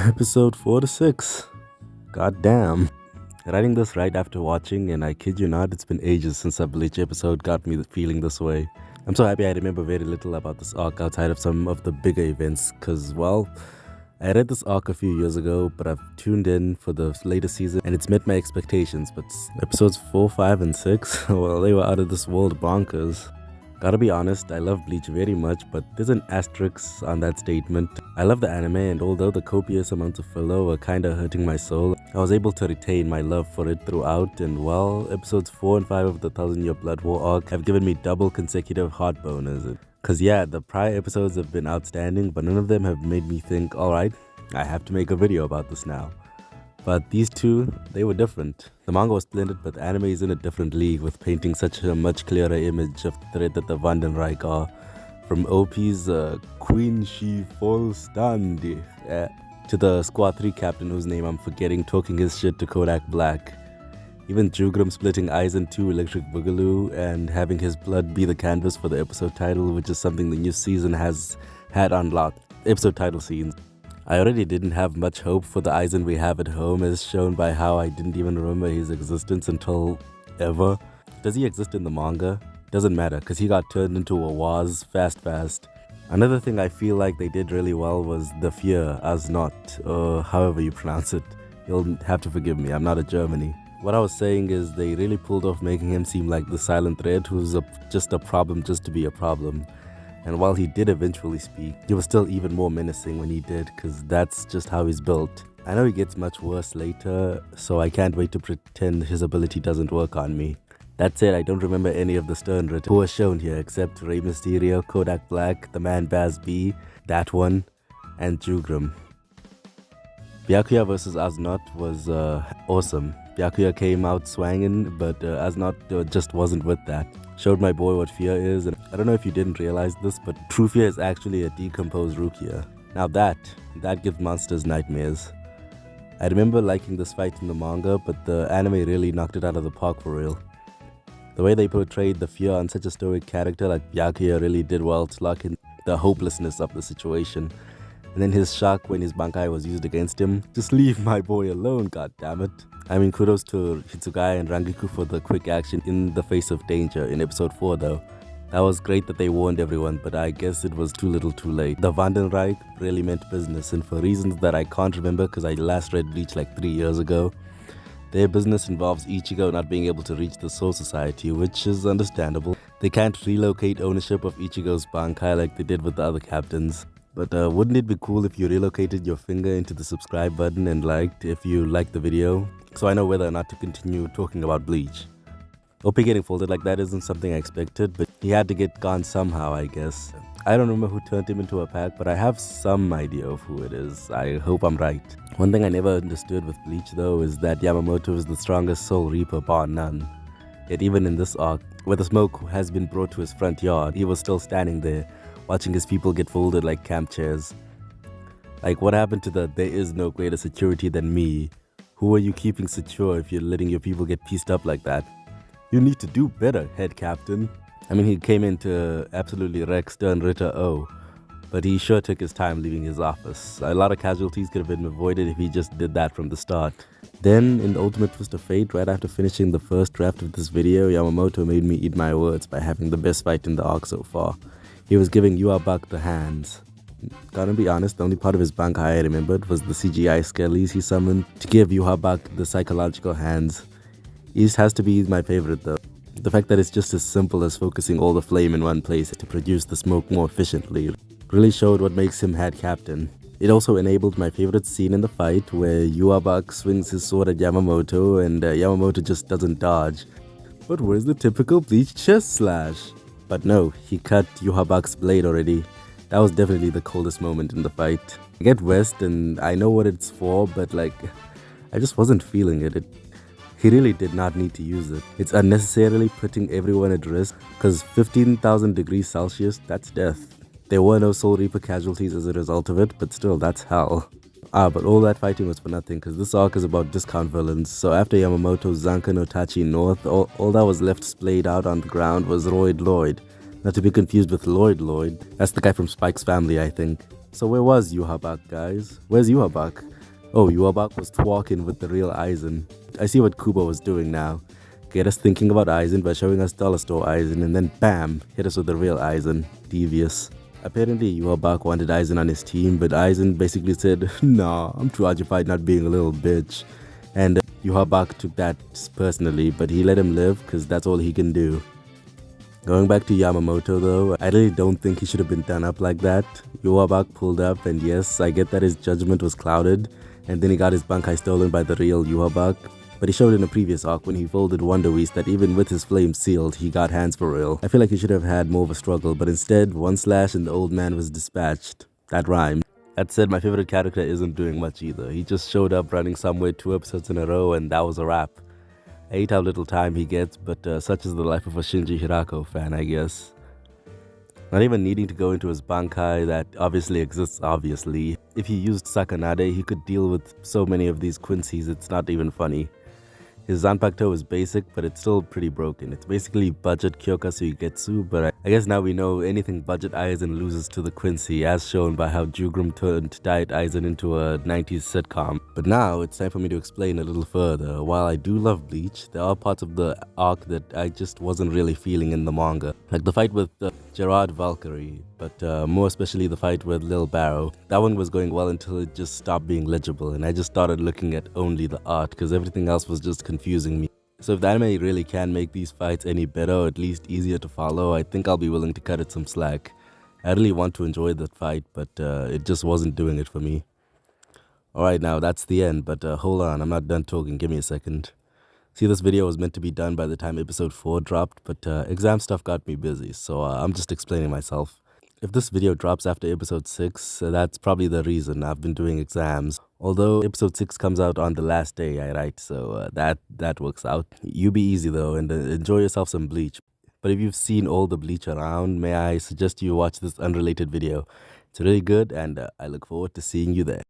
Episode 4 to 6. God damn. Writing this right after watching, and I kid you not, it's been ages since a Bleach episode got me feeling this way. I'm so happy I remember very little about this arc outside of some of the bigger events, cause, well, I read this arc a few years ago, but I've tuned in for the later season and it's met my expectations, but episodes 4, 5, and 6, well, they were out of this world bonkers. Gotta be honest, I love Bleach very much, but there's an asterisk on that statement. I love the anime, and although the copious amounts of filler were kinda hurting my soul, I was able to retain my love for it throughout, and well, episodes 4 and 5 of the 1000 Year Blood War arc have given me double consecutive heart boners. Cause yeah, the prior episodes have been outstanding, but none of them have made me think, alright, I have to make a video about this now. But these two, they were different. The manga was splendid, but the anime is in a different league with painting such a much clearer image of the threat that the Vandenreich are. From OP's Queen She Full Stand to the Squad 3 captain whose name I'm forgetting talking his shit to Kodak Black. Even Jugrim splitting Aizen 2 Electric Boogaloo and having his blood be the canvas for the episode title, which is something the new season has had unlocked. Episode title scenes. I already didn't have much hope for the Aizen we have at home, as shown by how I didn't even remember his existence until ever. Does he exist in the manga? Doesn't matter, cause he got turned into a Waz fast. Another thing I feel like they did really well was the fear as not, or however you pronounce it. You'll have to forgive me, I'm not a Germany. What I was saying is they really pulled off making him seem like the silent threat who's just a problem just to be a problem. And while he did eventually speak, he was still even more menacing when he did, cause that's just how he's built. I know he gets much worse later, so I can't wait to pretend his ability doesn't work on me. That said, I don't remember any of the Sternrit who are shown here except Rey Mysterio, Kodak Black, the man Baz B, that one, and Jugrim. Byakuya vs Aznot was awesome. Byakuya came out swangin', but Aznot just wasn't with that. Showed my boy what fear is, and I don't know if you didn't realize this, but true fear is actually a decomposed Rukia. Now that gives monsters nightmares. I remember liking this fight in the manga, but the anime really knocked it out of the park for real. The way they portrayed the fear on such a stoic character like Byakuya really did well to lock in the hopelessness of the situation. And then his shock when his Bankai was used against him. Just leave my boy alone, goddammit. I mean, kudos to Hitsugai and Rangiku for the quick action in the face of danger in episode 4 though. That was great that they warned everyone, but I guess it was too little too late. The Vandenreich really meant business, and for reasons that I can't remember because I last read Bleach like 3 years ago, their business involves Ichigo not being able to reach the Soul Society, which is understandable. They can't relocate ownership of Ichigo's Bankai like they did with the other captains. But wouldn't it be cool if you relocated your finger into the subscribe button and liked if you liked the video? So I know whether or not to continue talking about Bleach. OP getting folded like that isn't something I expected, but he had to get gone somehow, I guess. I don't remember who turned him into a pack, but I have some idea of who it is. I hope I'm right. One thing I never understood with Bleach though is that Yamamoto is the strongest Soul Reaper bar none. Yet even in this arc, where the smoke has been brought to his front yard, he was still standing there, watching his people get folded like camp chairs. Like, what happened to the there is no greater security than me? Who are you keeping secure if you're letting your people get pieced up like that? You need to do better, head captain. I mean, he came in to absolutely wreck Sternritter O, but he sure took his time leaving his office. A lot of casualties could have been avoided if he just did that from the start. Then, in the ultimate twist of fate, right after finishing the first draft of this video, Yamamoto made me eat my words by having the best fight in the arc so far. He was giving Yuabak the hands. Gotta be honest, the only part of his Bankai I remembered was the CGI skellies he summoned to give Yuabak the psychological hands. East has to be my favorite though. The fact that it's just as simple as focusing all the flame in one place to produce the smoke more efficiently really showed what makes him head captain. It also enabled my favorite scene in the fight where Yuabak swings his sword at Yamamoto and Yamamoto just doesn't dodge. But where's the typical Bleach chest slash? But no, he cut Yuhabak's blade already. That was definitely the coldest moment in the fight. I get West and I know what it's for, but like, I just wasn't feeling it. He really did not need to use it. It's unnecessarily putting everyone at risk, cause 15,000 degrees Celsius, that's death. There were no Soul Reaper casualties as a result of it, but still, that's hell. But all that fighting was for nothing, cause this arc is about discount villains, so after Yamamoto's Zanka no Tachi North, all that was left splayed out on the ground was Royd Lloyd. Not to be confused with Lloyd Lloyd. That's the guy from Spike's family, I think. So where was Yuhabak, guys? Where's Yuhabak? Oh, Yuhabak was talking with the real Aizen. I see what Kubo was doing now. Get us thinking about Aizen by showing us dollar store Aizen and then bam, hit us with the real Aizen. Devious. Apparently Yuhabak wanted Aizen on his team, but Aizen basically said, nah, I'm too occupied not being a little bitch. And Yuhabak took that personally, but he let him live because that's all he can do. Going back to Yamamoto though, I really don't think he should have been done up like that. Yuhabak pulled up, and yes, I get that his judgment was clouded, and then he got his Bankai stolen by the real Yuhabak. But he showed in a previous arc when he folded Wonder Weast that even with his flame sealed, he got hands for real. I feel like he should have had more of a struggle, but instead, one slash and the old man was dispatched. That rhymed. That said, my favorite character isn't doing much either. He just showed up running somewhere 2 episodes in a row, and that was a wrap. I hate how little time he gets, but such is the life of a Shinji Hirako fan, I guess. Not even needing to go into his Bankai that obviously exists, obviously. If he used Sakanade, he could deal with so many of these Quincy's, it's not even funny. His Zanpakuto is basic, but it's still pretty broken. It's basically budget Kyokasu Getsu, but I guess now we know anything budget Aizen loses to the Quincy, as shown by how Jugrum turned Diet Aizen into a 90s sitcom. But now, it's time for me to explain a little further. While I do love Bleach, there are parts of the arc that I just wasn't really feeling in the manga. Like the fight with Gerard Valkyrie, but more especially the fight with Lil Barrow. That one was going well until it just stopped being legible, and I just started looking at only the art because everything else was just confusing me. So if the anime really can make these fights any better or at least easier to follow, I think I'll be willing to cut it some slack. I really want to enjoy that fight, but it just wasn't doing it for me. Alright, now that's the end, but hold on, I'm not done talking, give me a second. See, this video was meant to be done by the time episode 4 dropped, but exam stuff got me busy, so I'm just explaining myself. If this video drops after episode 6, that's probably the reason. I've been doing exams. Although episode 6 comes out on the last day I write, so that works out. You be easy though, and enjoy yourself some Bleach. But if you've seen all the Bleach around, may I suggest you watch this unrelated video. It's really good, and I look forward to seeing you there.